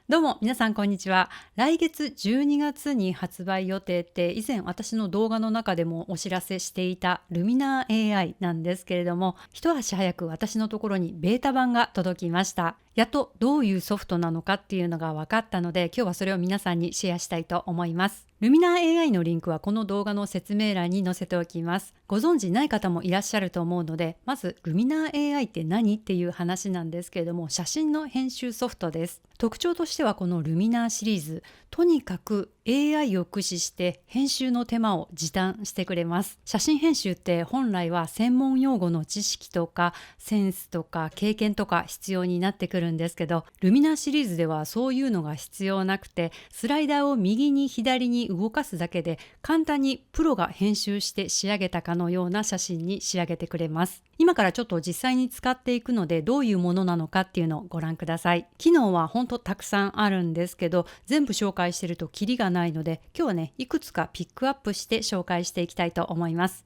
どうも皆さんこんにちは。来月12月に発売予定って以前私の動画の中でもお知らせしていたルミナー AI なんですけれども、一足早く私のところにベータ版が届きました。やっとどういうソフトなのかっていうのが分かったので、今日はそれを皆さんにシェアしたいと思います。ルミナー AI のリンクはこの動画の説明欄に載せておきます。ご存知ない方もいらっしゃると思うので、まずルミナー AI って何っていう話なんですけれども、写真の編集ソフトです。特徴としてはこのルミナーシリーズ、とにかく AI を駆使して編集の手間を時短してくれます。写真編集って本来は専門用語の知識とかセンスとか経験とか必要になってくるんですけど、ルミナーシリーズではそういうのが必要なくて、スライダーを右に左に動かすだけで簡単にプロが編集して仕上げたかのような写真に仕上げてくれます。今からちょっと実際に使っていくので、どういうものなのかっていうのをご覧ください。機能は本当たくさんあるんですけど、全部紹介してるとキリがないので、今日はね、いくつかピックアップして紹介していきたいと思います。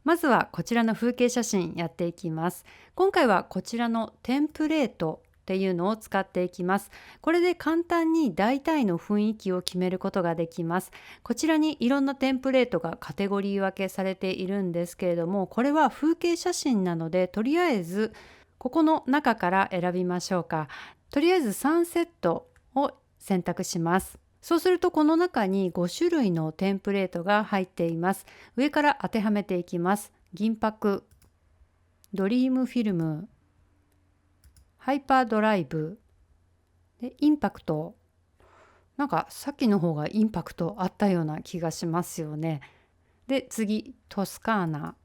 まずはこちらの風景写真やっていきます。今回はこちらのテンプレートっていうのを使っていきます。これで簡単に大体の雰囲気を決めることができます。こちらにいろんなテンプレートがカテゴリー分けされているんですけれども、これは風景写真なので、とりあえずここの中から選びましょうか。とりあえずサンセットを選択します。そうするとこの中に5種類のテンプレートが入っています。上から当てはめていきます。銀箔、ドリームフィルム、ハイパードライブ、でインパクト。なんかさっきの方がインパクトあったような気がしますよね。で次、トスカーナ。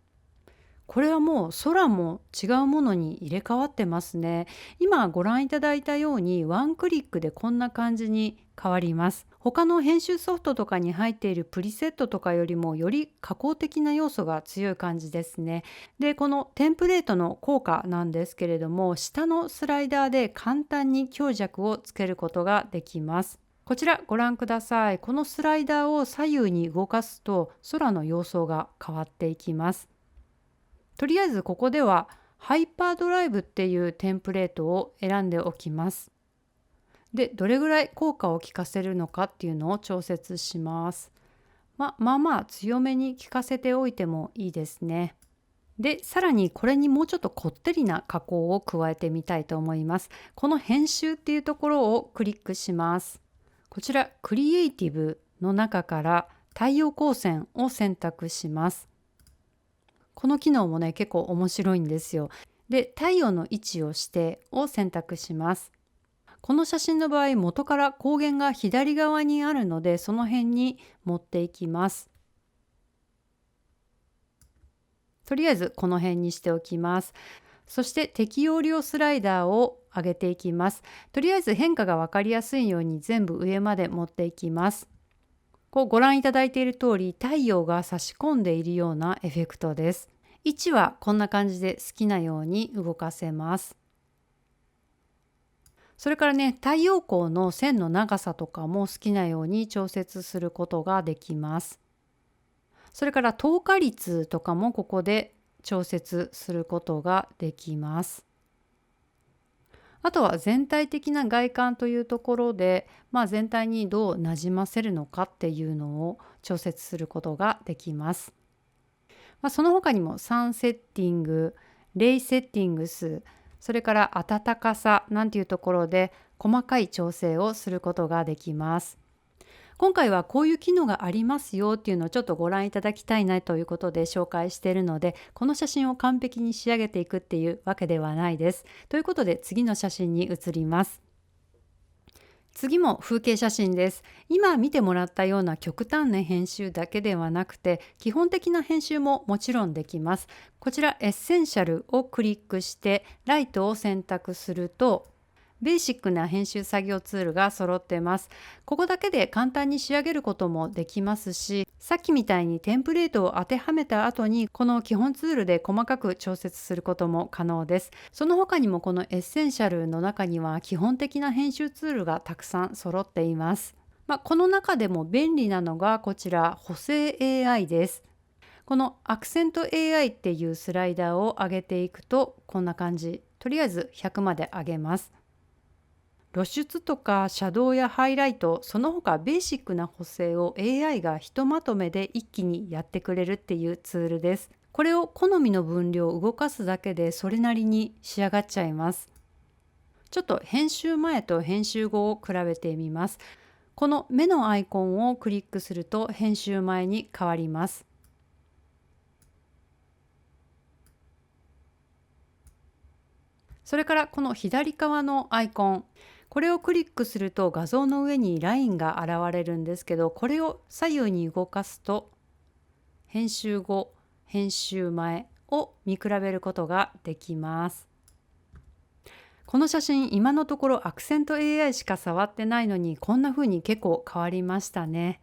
これはもう空も違うものに入れ替わってますね。今ご覧いただいたようにワンクリックでこんな感じに変わります。他の編集ソフトとかに入っているプリセットとかよりもより加工的な要素が強い感じですね。で、このテンプレートの効果なんですけれども、下のスライダーで簡単に強弱をつけることができます。こちらご覧ください。このスライダーを左右に動かすと空の様相が変わっていきます。とりあえずここではハイパードライブっていうテンプレートを選んでおきます。で、どれぐらい効果を効かせるのかっていうのを調節します。まあ強めに効かせておいてもいいですね。で、さらにこれにもうちょっとこってりな加工を加えてみたいと思います。この編集っていうところをクリックします。こちらクリエイティブの中から太陽光線を選択します。この機能もね、結構面白いんですよ。で、太陽の位置をしてを選択します。この写真の場合、元から光源が左側にあるので、その辺に持っていきます。とりあえずこの辺にしておきます。そして適用量スライダーを上げていきます。とりあえず変化が分かりやすいように全部上まで持っていきます。こうご覧いただいている通り、太陽が差し込んでいるようなエフェクトです。位置はこんな感じで好きなように動かせます。それからね、太陽光の線の長さとかも好きなように調節することができます。それから透過率とかもここで調節することができます。あとは全体的な外観というところで、全体にどうなじませるのかっていうのを調節することができます。その他にもサンセッティング、レイセッティングス、それから暖かさなんていうところで細かい調整をすることができます。今回はこういう機能がありますよっていうのをちょっとご覧いただきたいなということで紹介しているので、この写真を完璧に仕上げていくっていうわけではないです。ということで次の写真に移ります。次も風景写真です。今見てもらったような極端な編集だけではなくて、基本的な編集ももちろんできます。こちらエッセンシャルをクリックしてライトを選択すると、ベーシックな編集作業ツールが揃ってます。ここだけで簡単に仕上げることもできますし、さっきみたいにテンプレートを当てはめた後にこの基本ツールで細かく調節することも可能です。その他にもこのエッセンシャルの中には基本的な編集ツールがたくさん揃っています。この中でも便利なのがこちら補正 AI です。このアクセント AI っていうスライダーを上げていくとこんな感じ。とりあえず100まで上げます。露出とかシャドウやハイライト、その他ベーシックな補正を AI がひとまとめで一気にやってくれるっていうツールです。これを好みの分量を動かすだけでそれなりに仕上がっちゃいます。ちょっと編集前と編集後を比べてみます。この目のアイコンをクリックすると編集前に変わります。それからこの左側のアイコン、これをクリックすると画像の上にラインが現れるんですけど、これを左右に動かすと編集後、編集前を見比べることができます。この写真、今のところアクセント AI しか触ってないのに、こんな風に結構変わりましたね。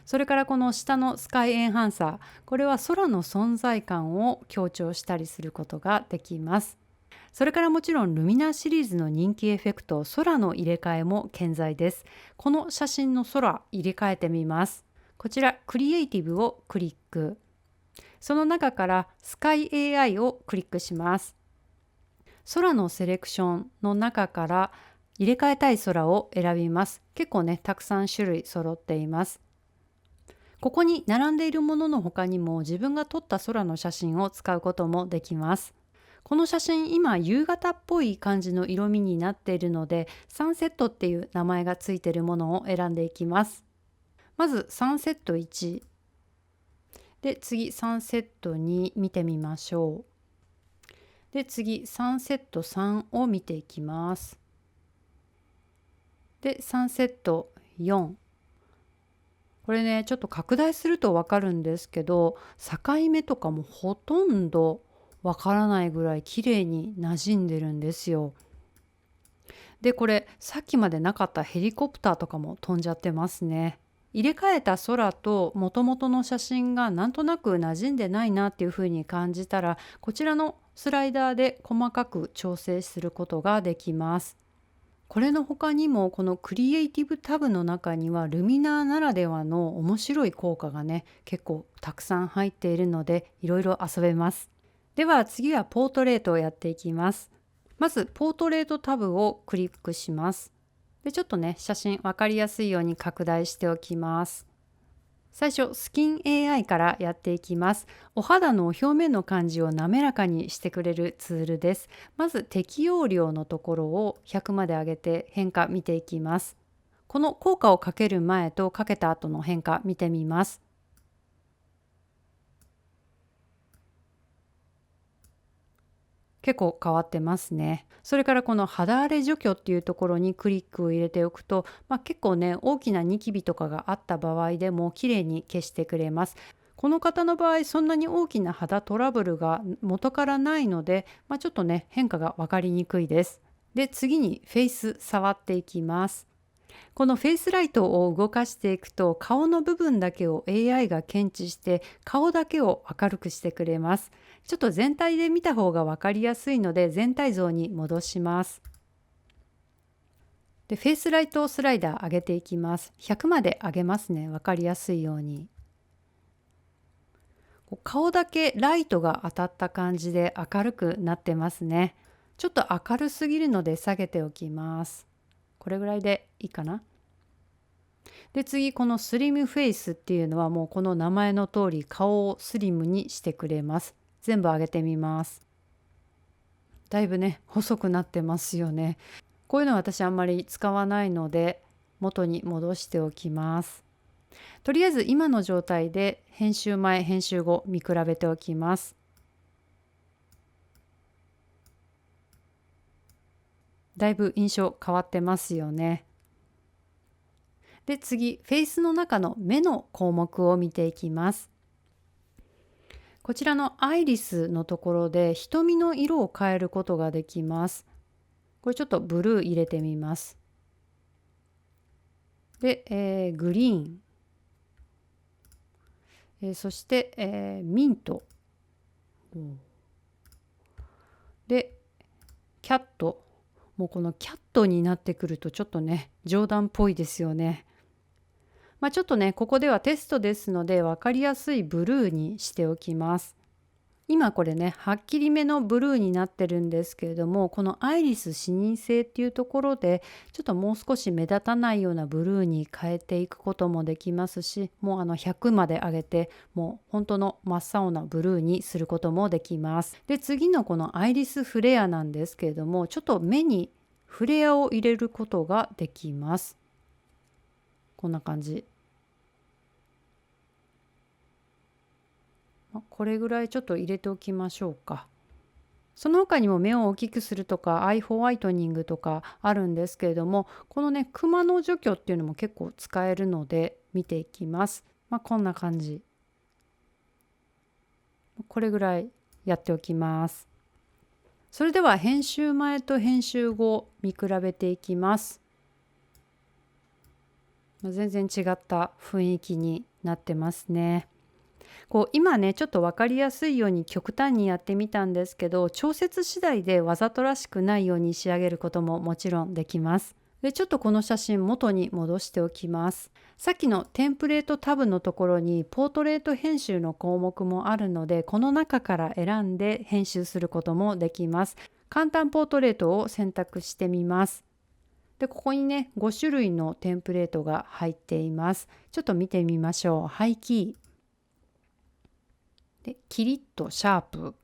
それからこの下のスカイエンハンサー、これは空の存在感を強調したりすることができます。それからもちろんルミナーシリーズの人気エフェクト、空の入れ替えも健在です。この写真の空入れ替えてみます。こちらクリエイティブをクリック。その中からスカイ AI をクリックします。空のセレクションの中から入れ替えたい空を選びます。結構ね、たくさん種類揃っています。ここに並んでいるものの他にも自分が撮った空の写真を使うこともできます。この写真、今夕方っぽい感じの色味になっているので、サンセットっていう名前がついているものを選んでいきます。まずサンセット1で、次サンセット2見てみましょう。で、次サンセット3を見ていきます。で、サンセット4、これねちょっと拡大すると分かるんですけど、境目とかもほとんどわからないぐらい綺麗に馴染んでるんですよ。で、これさっきまでなかったヘリコプターとかも飛んじゃってますね。入れ替えた空と元々の写真がなんとなく馴染んでないなっていう風に感じたら、こちらのスライダーで細かく調整することができます。これの他にもこのクリエイティブタブの中にはルミナーならではの面白い効果がね結構たくさん入っているので、いろいろ遊べます。では次はポートレートをやっていきます。まずポートレートタブをクリックします。で、ちょっとね写真分かりやすいように拡大しておきます。最初スキン AI からやっていきます。お肌の表面の感じを滑らかにしてくれるツールです。まず適用量のところを100まで上げて変化見ていきます。この効果をかける前とかけた後の変化見てみます。結構変わってますね。それからこの肌荒れ除去っていうところにクリックを入れておくと、結構ね大きなニキビとかがあった場合でも綺麗に消してくれます。この方の場合そんなに大きな肌トラブルが元からないので、ちょっとね変化が分かりにくいです。で、次にフェイス触っていきます。このフェイスライトを動かしていくと顔の部分だけを AI が検知して顔だけを明るくしてくれます。ちょっと全体で見た方が分かりやすいので全体像に戻します。で、フェイスライトスライダー上げていきます。100まで上げますね。分かりやすいように。顔だけライトが当たった感じで明るくなってますね。ちょっと明るすぎるので下げておきます。これぐらいでいいかな。で、次このスリムフェイスっていうのはもうこの名前の通り顔をスリムにしてくれます。全部上げてみます。だいぶね細くなってますよね。こういうのは私あんまり使わないので元に戻しておきます。とりあえず今の状態で編集前編集後見比べておきます。だいぶ印象変わってますよね。で、次フェイスの中の目の項目を見ていきます。こちらのアイリスのところで瞳の色を変えることができます。これちょっとブルー入れてみます。で、グリーン、そして、ミント、でキャット。もうこのキャットになってくるとちょっとね冗談っぽいですよね。ちょっとねここではテストですので分かりやすいブルーにしておきます。今これね、はっきりめのブルーになってるんですけれども、このアイリス視認性っていうところでちょっともう少し目立たないようなブルーに変えていくこともできますし、もう100まで上げてもう本当の真っ青なブルーにすることもできます。で、次のこのアイリスフレアなんですけれども、ちょっと目にフレアを入れることができます。こんな感じ。これぐらいちょっと入れておきましょうか。その他にも目を大きくするとかアイホワイトニングとかあるんですけれども、このねクマの除去っていうのも結構使えるので見ていきます。こんな感じ。これぐらいやっておきます。それでは編集前と編集後見比べていきます。全然違った雰囲気になってますね。今ねちょっと分かりやすいように極端にやってみたんですけど、調節次第でわざとらしくないように仕上げることももちろんできます。で、ちょっとこの写真元に戻しておきます。さっきのテンプレートタブのところにポートレート編集の項目もあるので、この中から選んで編集することもできます。簡単ポートレートを選択してみます。で、ここにね5種類のテンプレートが入っています。ちょっと見てみましょう。ハイキーでキリッとシャープ。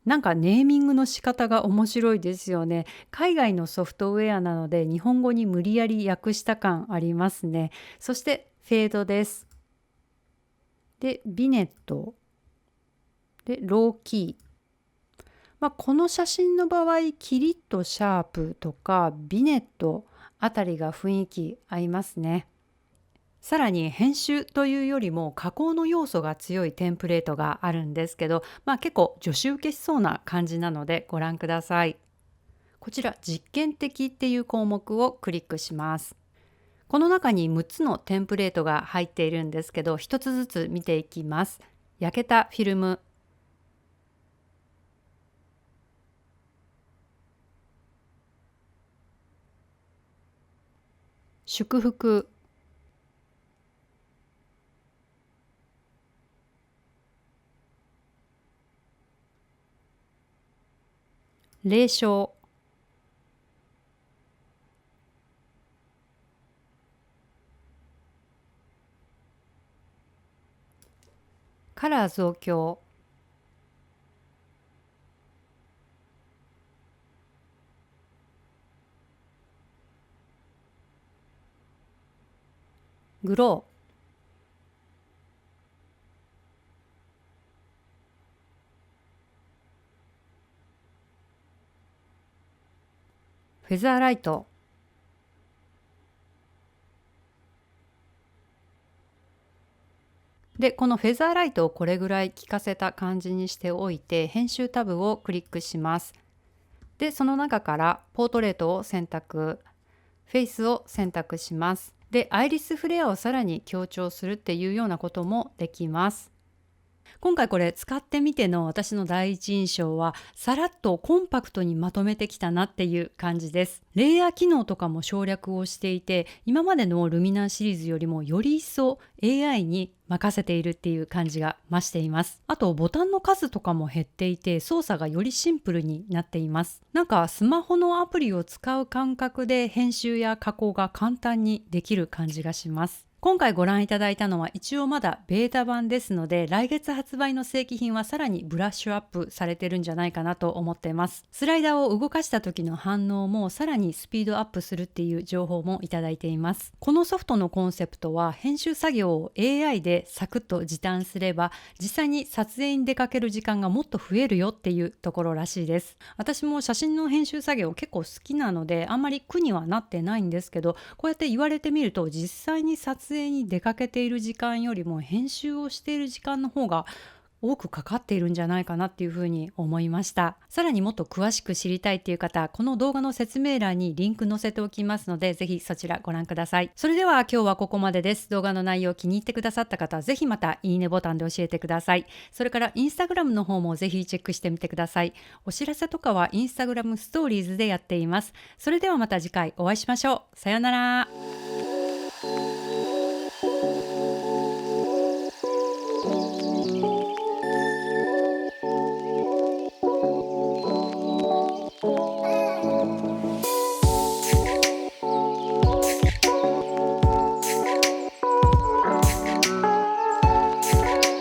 なんかネーミングの仕方が面白いですよね。海外のソフトウェアなので日本語に無理やり訳した感ありますね。そしてフェードです。でビネットでローキー。この写真の場合キリッとシャープとかビネットあたりが雰囲気合いますね。さらに編集というよりも加工の要素が強いテンプレートがあるんですけど、結構女子受けしそうな感じなのでご覧ください。こちら実験的っていう項目をクリックします。この中に6つのテンプレートが入っているんですけど、1つずつ見ていきます。焼けたフィルム、祝福、霊障、カラー増強、グロー、フェザーライト、で、このフェザーライトをこれぐらい効かせた感じにしておいて、編集タブをクリックします。で、その中からポートレートを選択、フェイスを選択します。で、アイリスフレアをさらに強調するっていうようなこともできます。今回これ使ってみての私の第一印象は、さらっとコンパクトにまとめてきたなっていう感じです。レイヤー機能とかも省略をしていて、今までのルミナーシリーズよりもより一層 AI に任せているっていう感じが増しています。あとボタンの数とかも減っていて、操作がよりシンプルになっています。なんかスマホのアプリを使う感覚で編集や加工が簡単にできる感じがします。今回ご覧いただいたのは一応まだベータ版ですので、来月発売の正規品はさらにブラッシュアップされてるんじゃないかなと思ってます。スライダーを動かした時の反応もさらにスピードアップするっていう情報もいただいています。このソフトのコンセプトは、編集作業を AI でサクッと時短すれば実際に撮影に出かける時間がもっと増えるよっていうところらしいです。私も写真の編集作業結構好きなのであんまり苦にはなってないんですけど、こうやって言われてみると実際に撮影に出かけている時間よりも編集をしている時間の方が多くかかっているんじゃないかなっていうふうに思いました。さらにもっと詳しく知りたいっていう方、この動画の説明欄にリンク載せておきますので、ぜひそちらご覧ください。それでは今日はここまでです。動画の内容気に入ってくださった方はぜひまたいいねボタンで教えてください。それからインスタグラムの方もぜひチェックしてみてください。お知らせとかはインスタグラムストーリーズでやっています。それではまた次回お会いしましょう。さようなら。